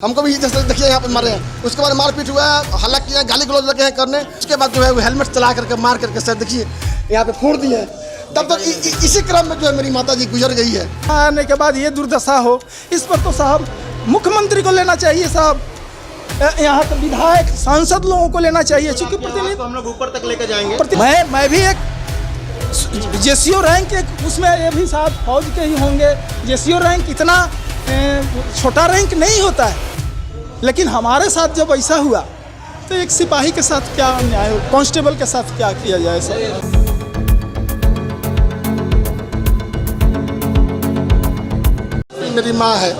हमको भी जैसे देखिए यहाँ पे मारे हैं, उसके बाद मारपीट हुआ है, हल्ला किया, गाली गलौज लगे हैं करने। उसके बाद जो है वो हेलमेट चला करके मार करके सर देखिए यहाँ पे फोड़ दिए। तब तक इसी क्रम में जो है मेरी माता जी गुजर गई है। आने के बाद ये दुर्दशा हो, इस पर तो साहब मुख्यमंत्री को लेना चाहिए साहब, यहाँ तो विधायक सांसद लोगों को लेना चाहिए, क्योंकि प्रतिनिधि हम लोग ऊपर तक लेकर जाएंगे। मैं भी एक जेसीओ रैंक एक उसमें ये भी साहब फौज के ही होंगे। जेसीओ रैंक इतना छोटा रैंक नहीं होता है, लेकिन हमारे साथ जब ऐसा हुआ तो एक सिपाही के साथ क्या अन्याय हो, कांस्टेबल के साथ क्या किया जाए सर। मेरी माँ है,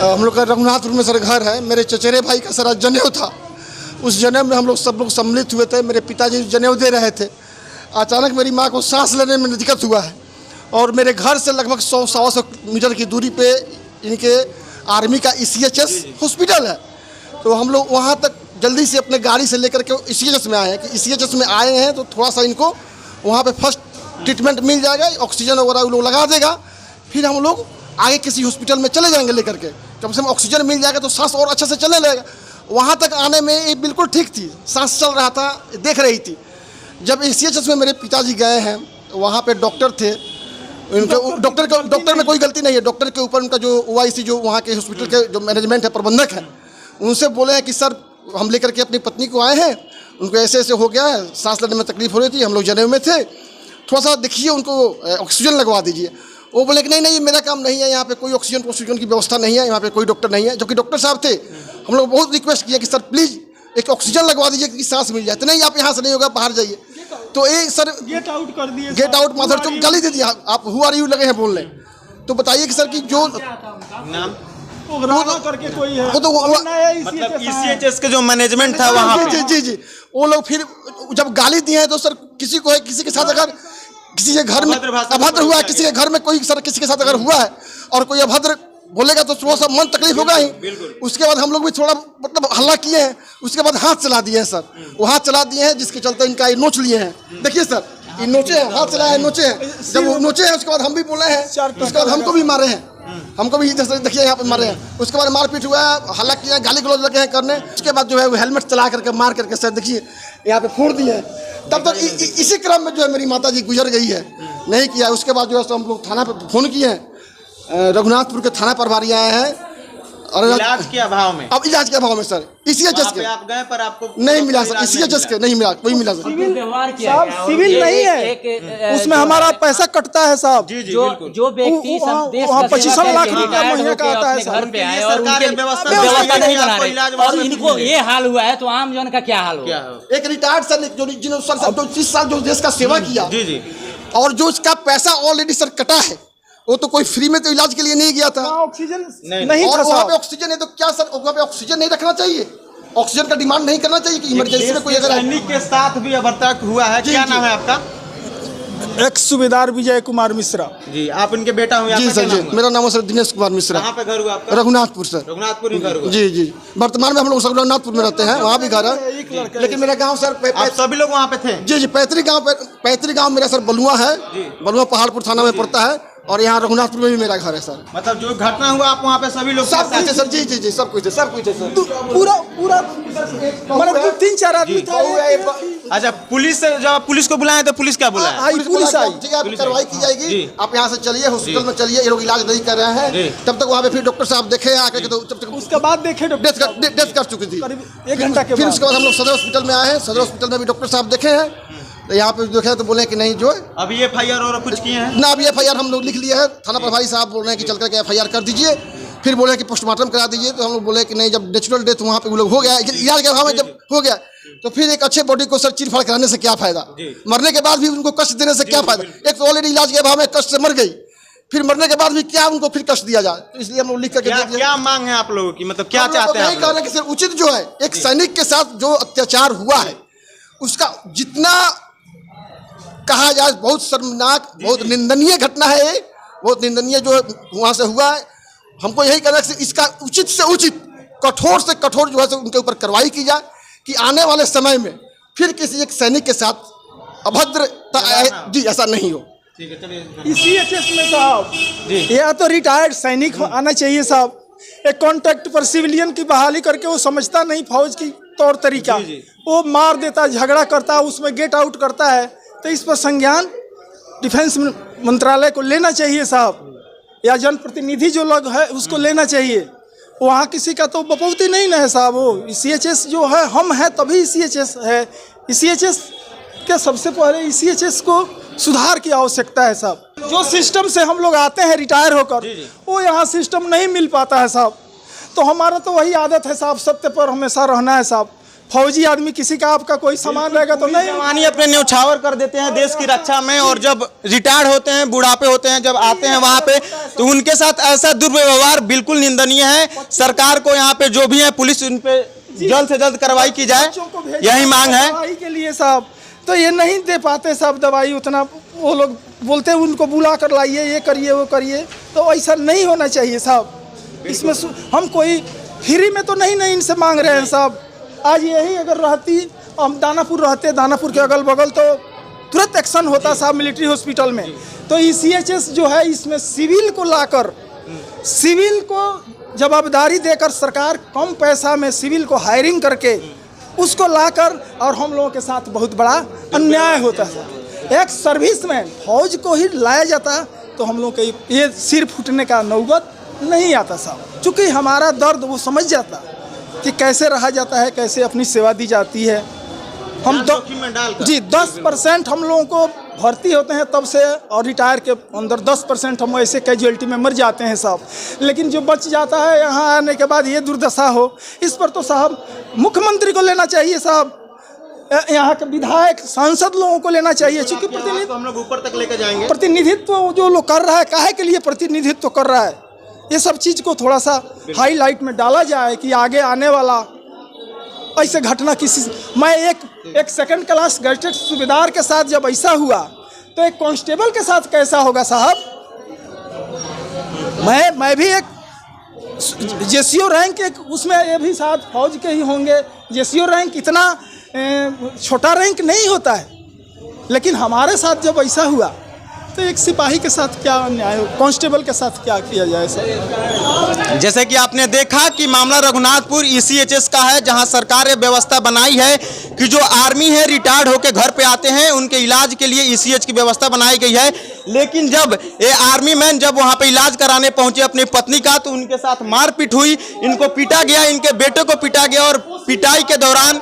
हम लोग का रघुनाथपुर में सर घर है। मेरे चचेरे भाई का सर जनेऊ था, उस जनेऊ में हम लोग सब लोग सम्मिलित हुए थे। मेरे पिताजी जनेऊ दे रहे थे, अचानक मेरी माँ को सांस लेने में दिक्कत हुआ है और मेरे घर से लगभग 100-125 मीटर की दूरी पे इनके आर्मी का ECHS हॉस्पिटल है। तो हम लोग वहाँ तक जल्दी से अपने गाड़ी से लेकर के ECHS में आए हैं कि ECHS में आए हैं तो थोड़ा सा इनको वहाँ पे फर्स्ट ट्रीटमेंट मिल जाएगा, ऑक्सीजन वगैरह वो लोग लगा देगा, फिर हम लोग आगे किसी हॉस्पिटल में चले जाएंगे लेकर के। कम से कम ऑक्सीजन मिल जाएगा तो सांस और अच्छे से चलने लगेगा। वहाँ तक आने में ये बिल्कुल ठीक थी, सांस चल रहा था, देख रही थी। जब ECHS में मेरे पिताजी गए हैं, वहाँ पे डॉक्टर थे, उनके डॉक्टर में कोई गलती नहीं है। डॉक्टर के ऊपर उनका जो OIC जो वहाँ के हॉस्पिटल के जो मैनेजमेंट है, प्रबंधक है, उनसे बोले हैं कि सर हम लेकर के अपनी पत्नी को आए हैं, उनको ऐसे ऐसे हो गया है, सांस लेने में तकलीफ हो रही थी, हम लोग जनेऊ में थे, थोड़ा सा देखिए उनको ऑक्सीजन लगवा दीजिए। वो बोले कि नहीं मेरा काम नहीं है, यहाँ पे कोई ऑक्सीजन की व्यवस्था नहीं है, यहाँ पे कोई डॉक्टर नहीं है। जबकि डॉक्टर साहब थे, हम लोग बहुत रिक्वेस्ट किया कि सर प्लीज़ एक ऑक्सीजन लगवा दीजिए कि सांस मिल जाए। तो नहीं आप यहाँ से नहीं होगा, बाहर जाइए। तो एक सर गेट आउट कर दिए, गेट आउट माधर चौक गाली दे दिया, आप हु आर यू लगे हैं बोलने। तो बताइए कि सर कि जो नाम करके कोई है वो तो मतलब ECHS के जो मैनेजमेंट था वहाँ पे। जी वो लोग फिर जब गाली दिए हैं तो सर किसी को है, किसी के साथ अगर किसी के घर में अभद्र हुआ है, किसी के घर में कोई सर किसी के साथ अगर हुआ है और कोई अभद्र बोलेगा तो थोड़ा सा मन तकलीफ होगा ही। उसके बाद हम लोग भी थोड़ा मतलब हल्ला किए हैं, उसके बाद हाथ चला दिए हैं सर, वो हाथ चला दिए हैं जिसके चलते इनका ये नोच लिए हैं। देखिए सर ये नोचे हैं, हाथ चलाए हैं, नोचे हैं। जब वो नोचे हैं उसके बाद हम भी बोले हैं, उसके बाद हमको भी मारे हैं, हमको भी जैसे देखिए यहाँ पे मारे हैं। उसके बाद मारपीट हुआ है, हल्ला किया, गाली गलौज लगे हैं करने। उसके बाद जो है वो हेलमेट चला करके मार करके सर देखिए यहाँ पे फोड़ दिए। तब तक इसी क्रम में जो है मेरी माता जी गुजर गई है, नहीं किया। उसके बाद जो है हम लोग थाना पे फ़ोन किए हैं, रघुनाथपुर के थाना प्रभारी आए हैं और इलाज के अभाव में, अब इलाज के अभाव में सर ECHS के आप गए पर आपको नहीं मिला सर, ECHS के नहीं मिला, कोई मिला सर। साहब सिविल नहीं है, उसमें हमारा पैसा कटता है साहब। जो व्यक्ति 25 लाख रुपया महीने का आता है घर पे आए और उनके व्यवस्था नहीं बना रहे और इनको ये हाल हुआ है तो आम जन का क्या हाल होगा। एक रिटायर्ड सर जिन्होंने सर 30 साल जो देश का सेवा किया और जो इसका पैसा ऑलरेडी सर कटा है, वो तो कोई फ्री में तो इलाज के लिए नहीं गया था। ऑक्सीजन नहीं और था वहाँ पे ऑक्सीजन है तो क्या सर वहाँ पे ऑक्सीजन नहीं रखना चाहिए, ऑक्सीजन का डिमांड नहीं करना चाहिए कि इमरजेंसी में कोई अगर सैनिक के साथ भी अभद्रता हुआ है। क्या नाम है आपका? एक्स सूबेदार विजय कुमार मिश्रा जी। आप इनके बेटा हुए? जी सर जी, मेरा नाम है सर दिनेश कुमार मिश्रा। कहाँ पे घर हुआ आपका? रघुनाथपुर सर, रघुनाथपुर ही घर हुआ। जी वर्तमान में हम लोग सब रघुनाथपुर में रहते हैं, वहाँ भी घर है, लेकिन मेरा गाँव सर आप सभी लोग वहाँ पे थे? जी पैतृक गाँव मेरा सर बलुआ है, बलुआ पहाड़पुर थाना में पड़ता है और यहाँ रघुनाथपुर में भी मेरा घर है सर। मतलब जो घटना हुआ आप वहाँ पे सभी लोग सब कुछ है सर। जी सब कुछ है सर। पूरा मतलब 3-4 आदमी था। अच्छा पुलिस जब पुलिस को बुलाए तो पुलिस क्या बुलाया? पुलिस आई, कार्रवाई की जाएगी, आप यहाँ से चलिए हॉस्पिटल में चलिए, ये लोग इलाज नहीं कर रहे हैं। तब तक वहाँ पे फिर डॉक्टर साहब देखे आके, तो तब तक उसके बाद देखे डेथ कर चुकी थी 1 घंटा के बाद। फिर उसके बाद हम लोग सदर हॉस्पिटल में आए हैं, सदर हॉस्पिटल में भी डॉक्टर साहब देखे हैं, तो यहाँ पे देखे तो बोले कि नहीं जो है अभी FIR और कुछ किए हैं ना, अभी FIR हम लोग लिख लिए हैं। थाना प्रभारी साहब बोल रहे हैं कि चल करके FIR कर दीजिए, फिर बोले कि पोस्टमार्टम करा दीजिए। तो हम लोग बोले कि नहीं, जब नेचुरल डेथ वहाँ पे वो लोग हो गया, इलाज के अभाव में जब हो गया तो फिर एक अच्छे बॉडी को सर चीर-फाड़ कराने से क्या फायदा, मरने के बाद भी उनको कष्ट देने से क्या फायदा। एक तो ऑलरेडी इलाज के अभाव में कष्ट से मर गई, फिर मरने के बाद भी क्या उनको फिर कष्ट दिया जाए। तो इसलिए हम लोग लिख करके क्या मांग है आप लोगों की, मतलब क्या चाहते हैं? कहना कि सर उचित जो है एक सैनिक के साथ जो अत्याचार हुआ है उसका जितना कहा जाए, बहुत शर्मनाक, बहुत निंदनीय घटना है ये, बहुत निंदनीय जो वहाँ से हुआ है। हमको यही कहना है कि इसका उचित से उचित, कठोर से कठोर जो है उनके ऊपर कार्रवाई की जाए कि आने वाले समय में फिर किसी एक सैनिक के साथ अभद्रता जी ऐसा नहीं हो। ECHS में साहब या तो रिटायर्ड सैनिक आना चाहिए साहब, एक कॉन्ट्रैक्ट पर सिविलियन की बहाली करके वो समझता नहीं फौज की तौर तरीका, वो मार देता, झगड़ा करता, उसमें गेट आउट करता है। तो इस पर संज्ञान डिफेंस मंत्रालय को लेना चाहिए साहब, या जनप्रतिनिधि जो लोग है उसको लेना चाहिए। वहाँ किसी का तो बपौती नहीं ना है साहब। वो CHS जो है, हम हैं तभी CHS है। CHS के सबसे पहले CHS को सुधार की आवश्यकता है साहब। जो सिस्टम से हम लोग आते हैं रिटायर होकर, वो यहाँ सिस्टम नहीं मिल पाता है साहब। तो हमारा तो वही आदत है साहब, सत्य पर हमेशा रहना है साहब। फौजी आदमी किसी का आपका कोई सामान रहेगा तो नहीं, जवानी अपने न्यौछावर कर देते हैं देश की रक्षा में, और जब रिटायर्ड होते हैं, बुढ़ापे होते हैं, जब आते हैं वहाँ पे, तो उनके साथ ऐसा दुर्व्यवहार बिल्कुल निंदनीय है। सरकार को यहाँ पे जो भी है, पुलिस उन पे जल्द से जल्द कार्रवाई की जाए, यही मांग है दवाई के लिए साहब। तो ये नहीं दे पाते साहब दवाई उतना, वो लोग बोलते हैं उनको बुला कर लाइए, ये करिए वो करिए, तो ऐसा नहीं होना चाहिए साहब। इसमें हम कोई फ्री में तो नहीं इनसे मांग रहे हैं साहब। आज यही अगर रहती, हम दानापुर रहते, दानापुर के अगल बगल, तो तुरंत एक्शन होता साहब मिलिट्री हॉस्पिटल में। तो CHS जो है इसमें सिविल को लाकर, सिविल को जवाबदारी देकर सरकार कम पैसा में सिविल को हायरिंग करके उसको लाकर, और हम लोगों के साथ बहुत बड़ा अन्याय होता है। एक सर्विसमैन फौज को ही लाया जाता तो हम लोग के ये सिर फूटने का नौबत नहीं आता साहब। चूँकि हमारा दर्द वो समझ जाता कि कैसे रहा जाता है, कैसे अपनी सेवा दी जाती है। हम 10% हम लोगों को भर्ती होते हैं तब से, और रिटायर के अंदर 10% हम ऐसे कैजुअलिटी में मर जाते हैं साहब। लेकिन जो बच जाता है यहाँ आने के बाद ये दुर्दशा हो, इस पर तो साहब मुख्यमंत्री को लेना चाहिए साहब, यहाँ के विधायक सांसद लोगों को लेना चाहिए। चूँकि प्रतिनिधित्व हम लोग ऊपर तक लेकर जाएंगे, प्रतिनिधित्व जो लोग कर रहा है, काहे के लिए प्रतिनिधित्व कर रहा है, ये सब चीज़ को थोड़ा सा हाईलाइट में डाला जाए कि आगे आने वाला ऐसे घटना किसी, मैं एक सेकंड क्लास गैजेटेड सूबेदार के साथ जब ऐसा हुआ तो एक कांस्टेबल के साथ कैसा होगा साहब। मैं भी एक JCO रैंक, एक उसमें ये भी साथ फौज के ही होंगे। JCO रैंक इतना छोटा रैंक नहीं होता है, लेकिन हमारे साथ जब ऐसा हुआ तो एक सिपाही के साथ क्या अन्याय हो, कांस्टेबल के साथ क्या किया जाए सर। जैसे कि आपने देखा कि मामला रघुनाथपुर CHS का है, जहां सरकार ने व्यवस्था बनाई है कि जो आर्मी है रिटायर्ड होकर घर पे आते हैं, उनके इलाज के लिए ECH की व्यवस्था बनाई गई है। लेकिन जब ये आर्मी मैन जब वहां पे इलाज कराने पहुंचे अपनी पत्नी का, तो उनके साथ मारपीट हुई, इनको पीटा गया, इनके बेटे को पीटा गया, और पिटाई के दौरान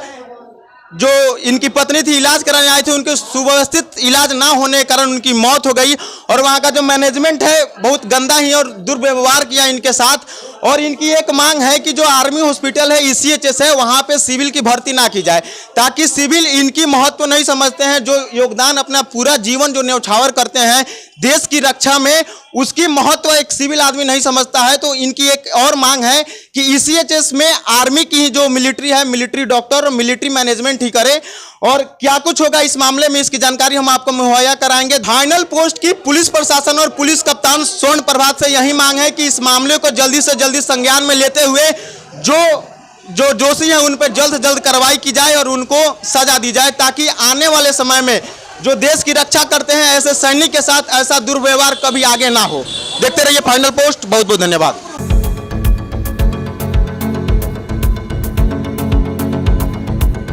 जो इनकी पत्नी थी इलाज कराने आई थी, उनके सुव्यवस्थित इलाज ना होने के कारण उनकी मौत हो गई। और वहाँ का जो मैनेजमेंट है बहुत गंदा ही और दुर्व्यवहार किया इनके साथ। और इनकी एक मांग है कि जो आर्मी हॉस्पिटल है ECHS है, वहाँ पे सिविल की भर्ती ना की जाए, ताकि सिविल इनकी महत्व नहीं समझते हैं, जो योगदान अपना पूरा जीवन जो न्यौछावर करते हैं देश की रक्षा में, उसकी महत्व एक सिविल आदमी नहीं समझता है। तो इनकी एक और मांग है कि ECHS में आर्मी की ही जो मिलिट्री है, मिलिट्री डॉक्टर और मिलिट्री मैनेजमेंट ही करे। और क्या कुछ होगा इस मामले में, इसकी जानकारी हम आपको मुहैया कराएंगे। फाइनल पोस्ट की पुलिस प्रशासन और पुलिस कप्तान स्वर्ण प्रभात से यही मांग है कि इस मामले को जल्दी से जल्दी संज्ञान में लेते हुए जो दोषी हैं उन पर जल्द से जल्द कार्रवाई की जाए और उनको सजा दी जाए, ताकि आने वाले समय में जो देश की रक्षा करते हैं ऐसे सैनिक के साथ ऐसा दुर्व्यवहार कभी आगे ना हो। देखते रहिए फाइनल पोस्ट। बहुत बहुत धन्यवाद।